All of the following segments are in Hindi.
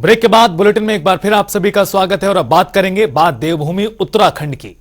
ब्रेक के बाद बुलेटिन में एक बार फिर आप सभी का स्वागत है और अब बात करेंगे देवभूमि उत्तराखंड की।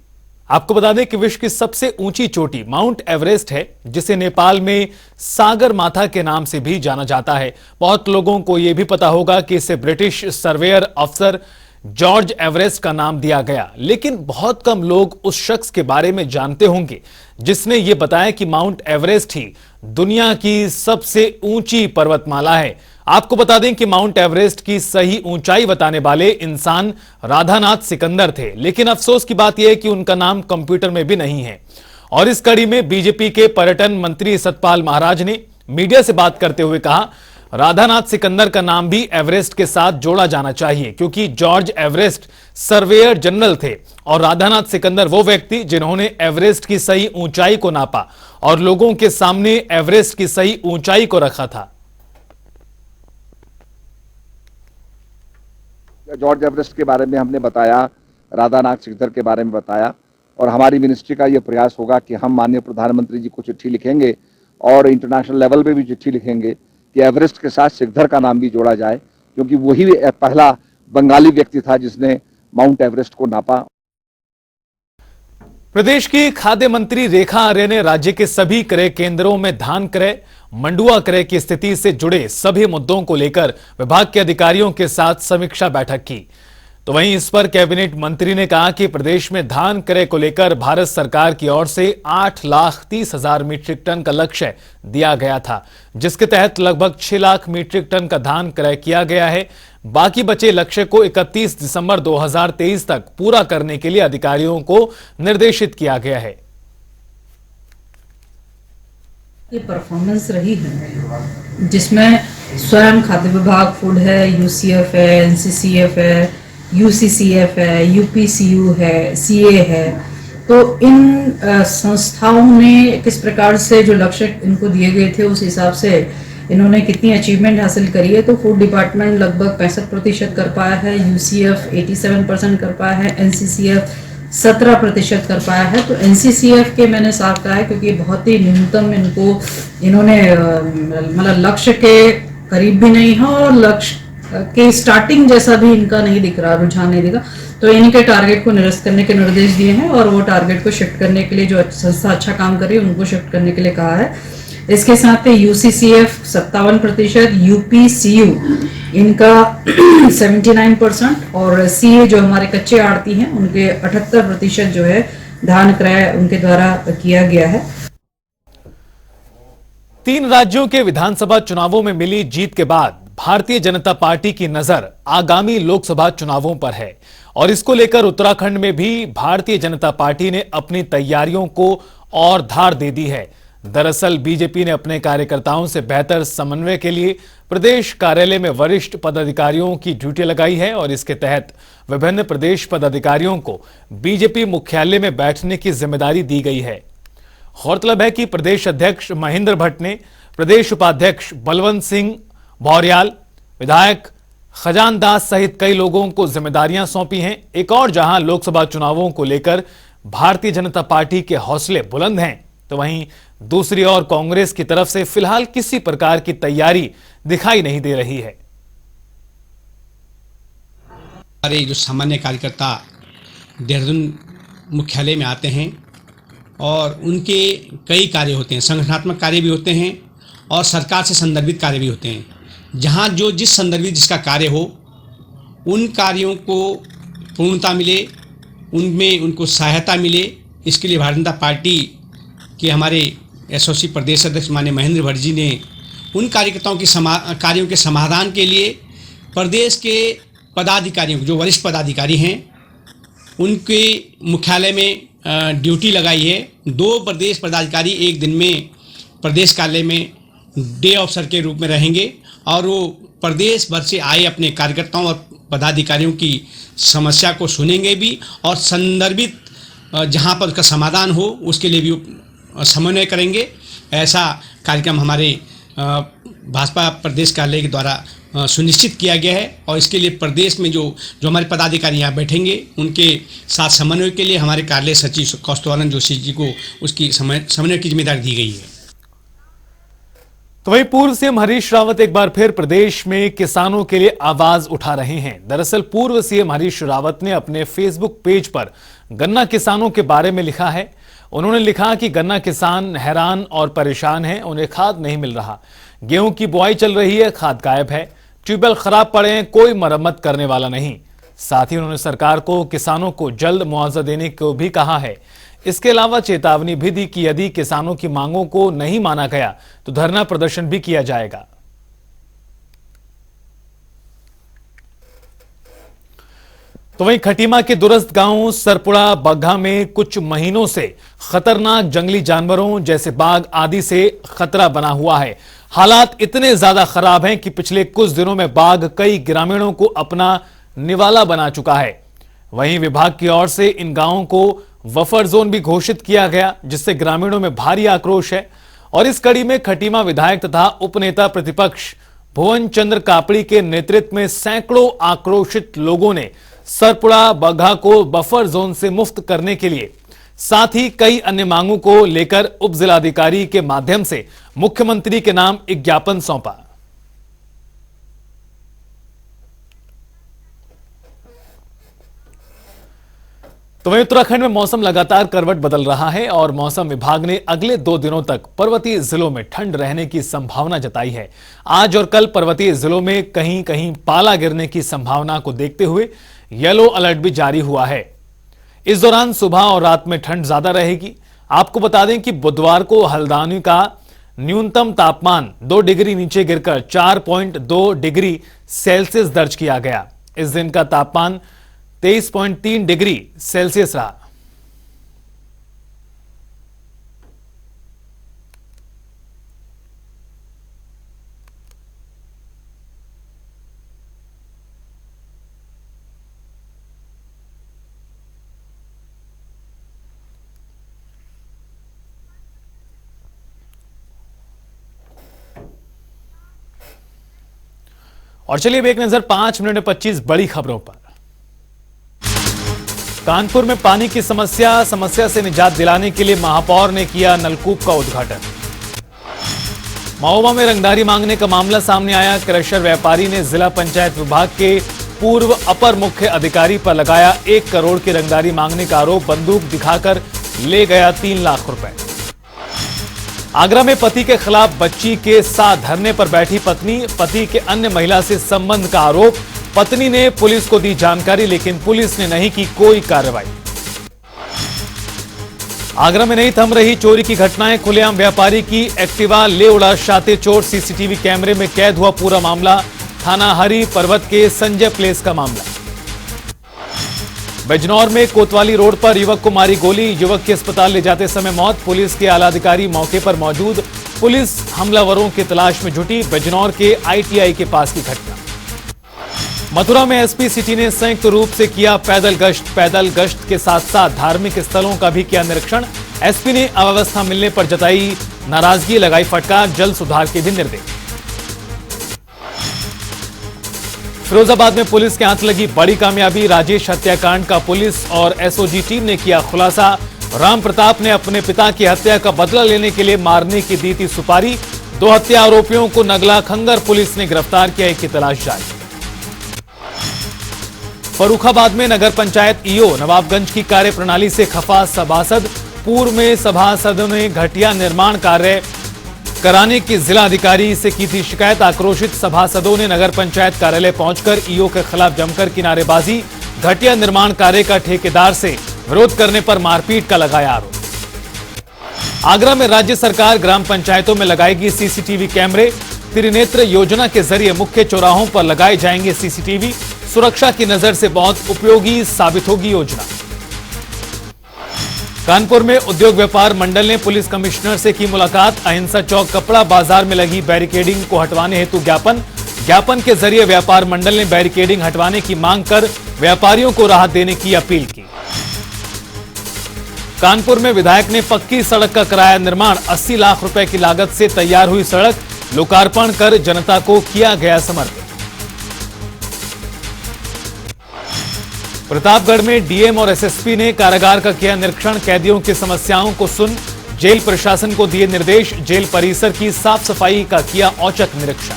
आपको बता दें कि विश्व की सबसे ऊंची चोटी माउंट एवरेस्ट है, जिसे नेपाल में सागर माथा के नाम से भी जाना जाता है। बहुत लोगों को यह भी पता होगा कि इसे ब्रिटिश सर्वेयर अफसर जॉर्ज एवरेस्ट का नाम दिया गया, लेकिन बहुत कम लोग उस शख्स के बारे में जानते होंगे जिसने यह बताया कि माउंट एवरेस्ट ही दुनिया की सबसे ऊंची पर्वतमाला है। आपको बता दें कि माउंट एवरेस्ट की सही ऊंचाई बताने वाले इंसान राधानाथ सिकंदर थे, लेकिन अफसोस की बात यह है कि उनका नाम कंप्यूटर में भी नहीं है। और इस कड़ी में बीजेपी के पर्यटन मंत्री सतपाल महाराज ने मीडिया से बात करते हुए कहा, राधानाथ सिकंदर का नाम भी एवरेस्ट के साथ जोड़ा जाना चाहिए, क्योंकि जॉर्ज एवरेस्ट सर्वेयर जनरल थे और राधानाथ सिकंदर वो व्यक्ति जिन्होंने एवरेस्ट की सही ऊंचाई को नापा और लोगों के सामने एवरेस्ट की सही ऊंचाई को रखा था। जॉर्ज एवरेस्ट के बारे में हमने बताया, राधानाथ सिकंदर के बारे में बताया, और हमारी मिनिस्ट्री का यह प्रयास होगा कि हम माननीय प्रधानमंत्री जी को चिट्ठी लिखेंगे और इंटरनेशनल लेवल पे भी चिट्ठी लिखेंगे कि एवरेस्ट के साथ सिकंदर का नाम भी जोड़ा जाए, क्योंकि वही पहला बंगाली व्यक्ति था जिसने माउंट एवरेस्ट को नापा। प्रदेश की खाद्य मंत्री रेखा आर्य ने राज्य के सभी क्रय केंद्रों में धान क्रय, मंडुआ क्रय की स्थिति से जुड़े सभी मुद्दों को लेकर विभाग के अधिकारियों के साथ समीक्षा बैठक की। तो वहीं इस पर कैबिनेट मंत्री ने कहा कि प्रदेश में धान क्रय को लेकर भारत सरकार की ओर से 8,30,000 मीट्रिक टन का लक्ष्य दिया गया था, जिसके तहत लगभग 6 लाख मीट्रिक टन का धान क्रय किया गया है। बाकी बचे लक्ष्य को 31 दिसंबर 2023 तक पूरा करने के लिए अधिकारियों को निर्देशित किया गया है। ये परफॉर्मेंस रही है जिसमें स्वयं खाद्य विभाग, फूड है, यूसीएफ है, एनसीसीएफ है, यूसीसीएफ है, यूपीसीयू है, सीए है। तो इन संस्थाओं ने किस प्रकार से जो लक्ष्य इनको दिए गए थे उस हिसाब से इन्होंने कितनी अचीवमेंट हासिल करी है। तो फूड डिपार्टमेंट लगभग 65% कर पाया है, यूसीएफ 87% कर पाया है, एनसीसीएफ 17% कर पाया है। तो एनसीसीएफ के मैंने साफ कहा है क्योंकि बहुत ही न्यूनतम इन्होंने मतलब लक्ष्य के करीब भी नहीं है और लक्ष्य के स्टार्टिंग जैसा भी इनका नहीं दिख रहा, रुझान नहीं दिखा। तो इनके टारगेट को निरस्त करने के निर्देश दिए हैं और वो टारगेट को शिफ्ट करने के लिए जो संस्था अच्छा काम कर रही है उनको शिफ्ट करने के लिए कहा है। इसके साथ ही यूसीसीएफ 57%, यूपीसीयू इनका 79% और सीए जो हमारे कच्चे आड़ती हैं उनके 78% जो है धान क्रय उनके द्वारा किया गया है। 3 राज्यों के विधानसभा चुनावों में मिली जीत के बाद भारतीय जनता पार्टी की नजर आगामी लोकसभा चुनावों पर है और इसको लेकर उत्तराखंड में भी भारतीय जनता पार्टी ने अपनी तैयारियों को और धार दे दी है। दरअसल बीजेपी ने अपने कार्यकर्ताओं से बेहतर समन्वय के लिए प्रदेश कार्यालय में वरिष्ठ पदाधिकारियों की ड्यूटी लगाई है और इसके तहत विभिन्न प्रदेश पदाधिकारियों को बीजेपी मुख्यालय में बैठने की जिम्मेदारी दी गई है। गौरतलब है कि प्रदेश अध्यक्ष महेंद्र भट्ट ने प्रदेश उपाध्यक्ष बलवंत सिंह भौर्याल, विधायक खजान दास सहित कई लोगों को जिम्मेदारियां सौंपी हैं। एक और जहां लोकसभा चुनावों को लेकर भारतीय जनता पार्टी के हौसले बुलंद हैं, तो वहीं दूसरी ओर कांग्रेस की तरफ से फिलहाल किसी प्रकार की तैयारी दिखाई नहीं दे रही है। हमारे जो सामान्य कार्यकर्ता देहरादून मुख्यालय में आते हैं और उनके कई कार्य होते हैं, संगठनात्मक कार्य भी होते हैं और सरकार से संदर्भित कार्य भी होते हैं। जहां जो जिस संदर्भित जिसका कार्य हो उन कार्यों को पूर्णता मिले, उनमें उनको सहायता मिले, इसके लिए भारतीय जनता पार्टी के हमारे एसओसी प्रदेश अध्यक्ष माननीय महेंद्र भट्ट जी ने उन कार्यकर्ताओं की कार्यों के समाधान के लिए प्रदेश के पदाधिकारियों जो वरिष्ठ पदाधिकारी हैं उनके मुख्यालय में ड्यूटी लगाई है। 2 प्रदेश पदाधिकारी एक दिन में प्रदेश कार्यालय में डे ऑफिसर के रूप में रहेंगे और वो प्रदेश भर से आए अपने कार्यकर्ताओं और पदाधिकारियों की समस्या को सुनेंगे भी और संदर्भित जहां पर उसका समाधान हो उसके लिए भी समन्वय करेंगे। ऐसा कार्यक्रम हमारे भाजपा प्रदेश कार्यालय के द्वारा सुनिश्चित किया गया है और इसके लिए प्रदेश में जो हमारे पदाधिकारी यहाँ बैठेंगे उनके साथ समन्वय के लिए हमारे कार्यालय सचिव कौस्तुभानंद जोशी जी को उसकी समन्वय की जिम्मेदारी दी गई है। तो वहीं पूर्व सीएम हरीश रावत एक बार फिर प्रदेश में किसानों के लिए आवाज उठा रहे हैं। दरअसल पूर्व सीएम हरीश रावत ने अपने फेसबुक पेज पर गन्ना किसानों के बारे में लिखा है। उन्होंने लिखा कि गन्ना किसान हैरान और परेशान हैं, उन्हें खाद नहीं मिल रहा, गेहूं की बुआई चल रही है, खाद गायब है, ट्यूबवेल खराब पड़े हैं, कोई मरम्मत करने वाला नहीं। साथ ही उन्होंने सरकार को किसानों को जल्द मुआवजा देने को भी कहा है। इसके अलावा चेतावनी भी दी कि यदि किसानों की मांगों को नहीं माना गया तो धरना प्रदर्शन भी किया जाएगा। तो वहीं खटीमा के दूरस्थ गांव सरपुड़ा बग्घा में कुछ महीनों से खतरनाक जंगली जानवरों जैसे बाघ आदि से खतरा बना हुआ है। हालात इतने ज्यादा खराब हैं कि पिछले कुछ दिनों में बाघ कई ग्रामीणों को अपना निवाला बना चुका है। वहीं विभाग की ओर से इन गांवों को बफर जोन भी घोषित किया गया, जिससे ग्रामीणों में भारी आक्रोश है। और इस कड़ी में खटीमा विधायक तथा उपनेता प्रतिपक्ष भुवन चंद्र कापड़ी के नेतृत्व में सैकड़ों आक्रोशित लोगों ने सरपुड़ा बग्घा को बफर जोन से मुक्त करने के लिए, साथ ही कई अन्य मांगों को लेकर उप जिलाधिकारी के माध्यम से मुख्यमंत्री के नाम एक ज्ञापन सौंपा। तो वहीं उत्तराखंड में मौसम लगातार करवट बदल रहा है और मौसम विभाग ने अगले 2 दिनों तक पर्वतीय जिलों में ठंड रहने की संभावना जताई है। आज और कल पर्वतीय जिलों में कहीं कहीं पाला गिरने की संभावना को देखते हुए येलो अलर्ट भी जारी हुआ है। इस दौरान सुबह और रात में ठंड ज्यादा रहेगी। आपको बता दें कि बुधवार को हल्द्वानी का न्यूनतम तापमान 2 डिग्री नीचे गिरकर 4.2 डिग्री सेल्सियस दर्ज किया गया। इस दिन का तापमान 23.3 डिग्री सेल्सियस रहा। और चलिए अब एक नजर 5 मिनट में 25 बड़ी खबरों पर। कानपुर में पानी की समस्या से निजात दिलाने के लिए महापौर ने किया नलकूप का उद्घाटन। महोबा में रंगदारी मांगने का मामला सामने आया। क्रशर व्यापारी ने जिला पंचायत विभाग के पूर्व अपर मुख्य अधिकारी पर लगाया 1 करोड़ की रंगदारी मांगने का आरोप। बंदूक दिखाकर ले गया 3 लाख रुपए। आगरा में पति के खिलाफ बच्ची के साथ धरने पर बैठी पत्नी, पति के अन्य महिला से संबंध का आरोप। पत्नी ने पुलिस को दी जानकारी, लेकिन पुलिस ने नहीं की कोई कार्रवाई। आगरा में नहीं थम रही चोरी की घटनाएं। खुलेआम व्यापारी की एक्टिवा ले उड़ाते चोर। सीसीटीवी कैमरे में कैद हुआ पूरा मामला। थाना हरी पर्वत के संजय प्लेस का मामला। बिजनौर में कोतवाली रोड पर युवक को मारी गोली। युवक की अस्पताल ले जाते समय मौत। पुलिस के आला अधिकारी मौके पर मौजूद। पुलिस हमलावरों की तलाश में जुटी। बिजनौर के आईटीआई के पास की घटना। मथुरा में एसपी सिटी ने संयुक्त रूप से किया पैदल गश्त के साथ साथ धार्मिक स्थलों का भी किया निरीक्षण। एसपी ने अव्यवस्था मिलने पर जताई नाराजगी, लगाई फटकार, जल्द सुधार के भी निर्देश। फिरोजाबाद में पुलिस के हाथ लगी बड़ी कामयाबी। राजेश हत्याकांड का पुलिस और एसओजी टीम ने किया खुलासा। राम प्रताप ने अपने पिता की हत्या का बदला लेने के लिए मारने की दी थी सुपारी। 2 हत्या आरोपियों को नगला खंगर पुलिस ने गिरफ्तार किया, एक की तलाश जारी। फर्रुखाबाद में नगर पंचायत ईओ नवाबगंज की कार्यप्रणाली से खफा सभासद। पूर्व में सभासदों ने घटिया निर्माण कार्य कराने की जिलाधिकारी से की थी शिकायत। आक्रोशित सभासदों ने नगर पंचायत कार्यालय पहुंचकर ईओ के खिलाफ जमकर किनारेबाजी। घटिया निर्माण कार्य का ठेकेदार से विरोध करने पर मारपीट का लगाया आरोप। आगरा में राज्य सरकार ग्राम पंचायतों में लगाएगी सीसीटीवी कैमरे। त्रिनेत्र योजना के जरिए मुख्य चौराहों पर लगाए जाएंगे सीसीटीवी। सुरक्षा की नजर से बहुत उपयोगी साबित होगी योजना। कानपुर में उद्योग व्यापार मंडल ने पुलिस कमिश्नर से की मुलाकात। अहिंसा चौक कपड़ा बाजार में लगी बैरिकेडिंग को हटवाने हेतु ज्ञापन के जरिए व्यापार मंडल ने बैरिकेडिंग हटवाने की मांग कर व्यापारियों को राहत देने की अपील की। कानपुर में विधायक ने पक्की सड़क का कराया निर्माण। 80 लाख रुपए की लागत से तैयार हुई सड़क लोकार्पण कर जनता को किया गया समर्पित। प्रतापगढ़ में डीएम और एसएसपी ने कारागार का किया निरीक्षण। कैदियों की समस्याओं को सुन जेल प्रशासन को दिए निर्देश, जेल परिसर की साफ सफाई का किया औचक निरीक्षण।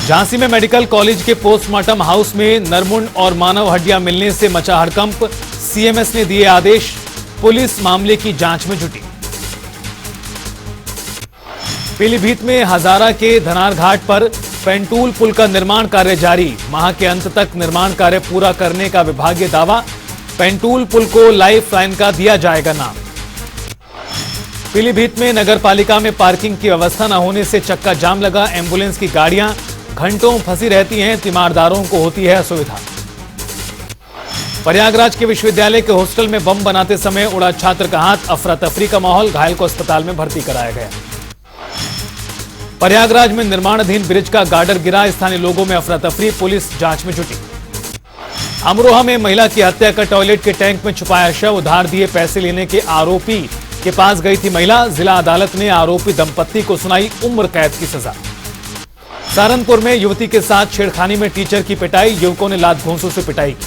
झांसी में मेडिकल कॉलेज के पोस्टमार्टम हाउस में नरमुंड और मानव हड्डियां मिलने से मचा हड़कंप, सीएमएस ने दिए आदेश, पुलिस मामले की जांच में जुटी। पीलीभीत में हजारा के धनार घाट पर पेंटूल पुल का निर्माण कार्य जारी, माह के अंत तक निर्माण कार्य पूरा करने का विभागीय दावा, पेंटूल पुल को लाइफ लाइन का दिया जाएगा नाम। पीलीभीत में नगर पालिका में पार्किंग की व्यवस्था न होने से चक्का जाम लगा, एम्बुलेंस की गाड़ियां घंटों फंसी रहती हैं, तीमारदारों को होती है असुविधा। प्रयागराज के विश्वविद्यालय के हॉस्टल में बम बनाते समय उड़ा छात्र का हाथ, अफरा तफरी का माहौल, घायल को अस्पताल में भर्ती कराया गया। प्रयागराज में निर्माणाधीन ब्रिज का गार्डर गिरा, स्थानीय लोगों में अफरा तफरी, पुलिस जांच में जुटी। अमरोहा में महिला की हत्या कर टॉयलेट के टैंक में छुपाया शव, उधार दिए पैसे लेने के आरोपी के पास गई थी महिला, जिला अदालत ने आरोपी दंपत्ति को सुनाई उम्र कैद की सजा। सहारनपुर में युवती के साथ छेड़खानी में टीचर की पिटाई, युवकों ने लात घूंसों से पिटाई की।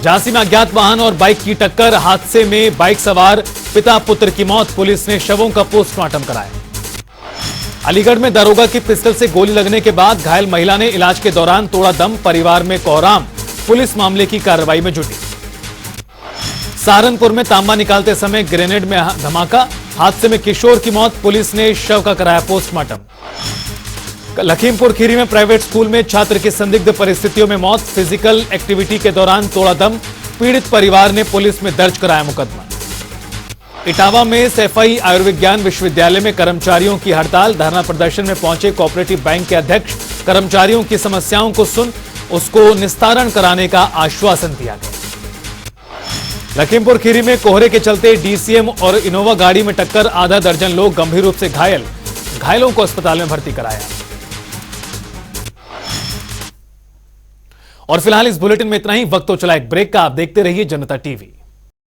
झांसी में अज्ञात वाहन और बाइक की टक्कर, हादसे में बाइक सवार पिता पुत्र की मौत, पुलिस ने शवों का पोस्टमार्टम कराया। अलीगढ़ में दरोगा की पिस्टल से गोली लगने के बाद घायल महिला ने इलाज के दौरान तोड़ा दम, परिवार में कोहराम, पुलिस मामले की कार्रवाई में जुटी। सहारनपुर में तांबा निकालते समय ग्रेनेड में धमाका, हादसे में किशोर की मौत, पुलिस ने शव का कराया पोस्टमार्टम। लखीमपुर खीरी में प्राइवेट स्कूल में छात्र की संदिग्ध परिस्थितियों में मौत, फिजिकल एक्टिविटी के दौरान तोड़ा दम, पीड़ित परिवार ने पुलिस में दर्ज कराया मुकदमा। इटावा में सैफई आयुर्विज्ञान विश्वविद्यालय में कर्मचारियों की हड़ताल, धरना प्रदर्शन में पहुंचे कोऑपरेटिव बैंक के अध्यक्ष, कर्मचारियों की समस्याओं को सुन उसको निस्तारण कराने का आश्वासन दिया गया। लखीमपुर खीरी में कोहरे के चलते डीसीएम और इनोवा गाड़ी में टक्कर, आधा दर्जन लोग गंभीर रूप से घायल, घायलों को अस्पताल में भर्ती कराया। और फिलहाल इस बुलेटिन में इतना ही, वक्त तो चला एक ब्रेक का, आप देखते रहिए जनता टीवी।